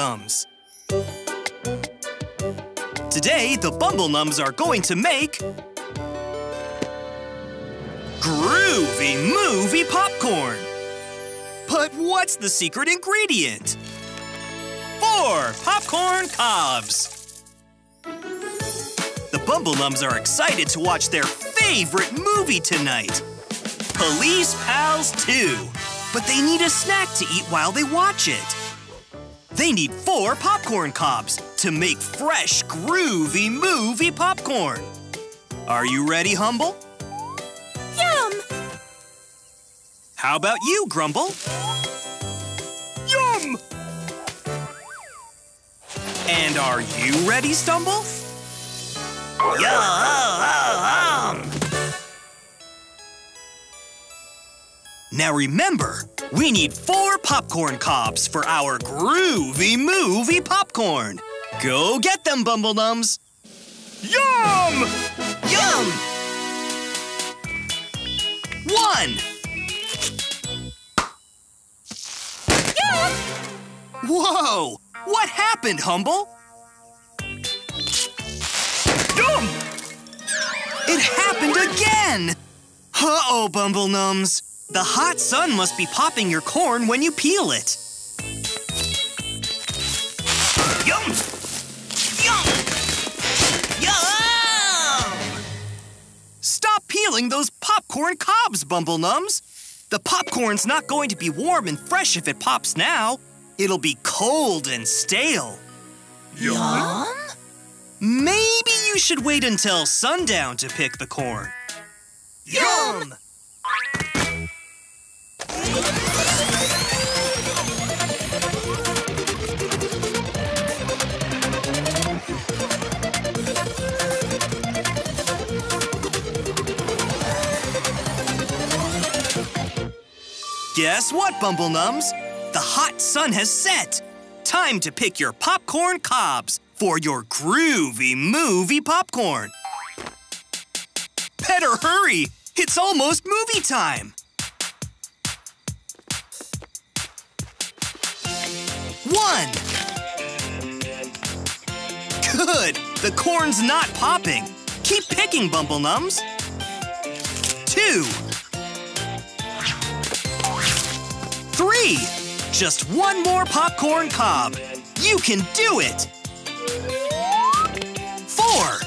Nums. Today, the Bumble Nums are going to make Groovy Movie Popcorn. But what's the secret ingredient? 4 popcorn cobs. The Bumble Nums are excited to watch their favorite movie tonight, Police Pals 2. But they need a snack to eat while they watch it. They need 4 popcorn cobs to make fresh, groovy movie popcorn. Are you ready, Humble? Yum! How about you, Grumble? Yum! And are you ready, Stumble? Yum! Now remember, we need 4 popcorn cobs for our groovy movie popcorn. Go get them, Bumble Nums. Yum! Yum! 1. Yum! Whoa! What happened, Humble? Yum! It happened again! Uh-oh, Bumble Nums. The hot sun must be popping your corn when you peel it. Yum! Yum! Yum! Stop peeling those popcorn cobs, Bumble Nums. The popcorn's not going to be warm and fresh if it pops now. It'll be cold and stale. Yum? Maybe you should wait until sundown to pick the corn. Yum! Guess what, Bumble Nums? The hot sun has set. Time to pick your popcorn cobs for your groovy movie popcorn. Better hurry! It's almost movie time. 1. Good! The corn's not popping. Keep picking, Bumble Nums. 2. 3. Just 1 more popcorn cob. You can do it. 4.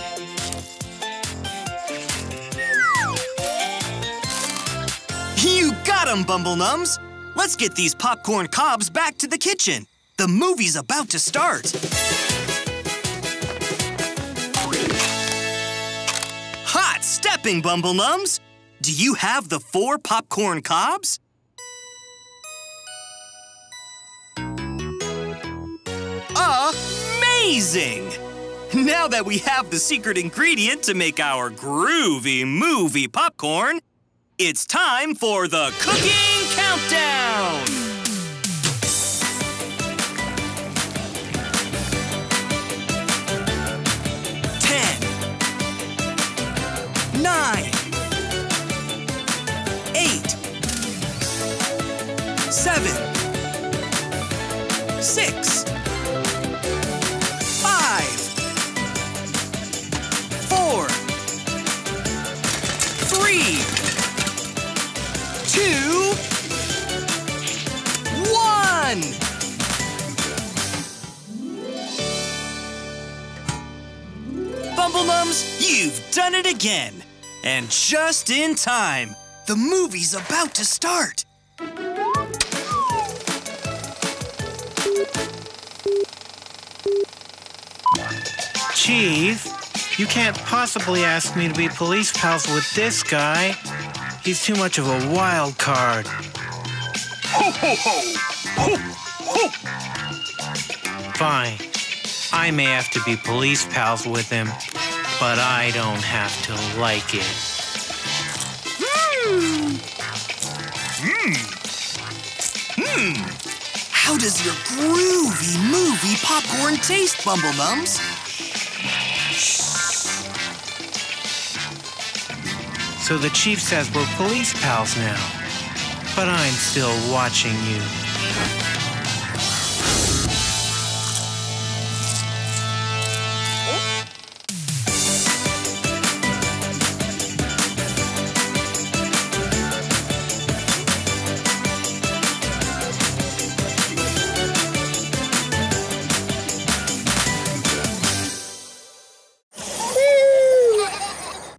You got 'em, Bumble Nums. Let's get these popcorn cobs back to the kitchen. The movie's about to start. Hot stepping, Bumble Nums. Do you have the 4 popcorn cobs? Amazing! Now that we have the secret ingredient to make our groovy movie popcorn, it's time for the cooking countdown! 10, 9, 8, 7, 6, 5, 4, 3, 2, 1. Bumble Nums, you've done it again. And just in time. The movie's about to start. Chief, you can't possibly ask me to be police pals with this guy. He's too much of a wild card. Ho, ho, ho! Ho, ho! Fine. I may have to be police pals with him, but I don't have to like it. How does your groovy movie popcorn taste, Bumble Nums? So the chief says we're police pals now, but I'm still watching you.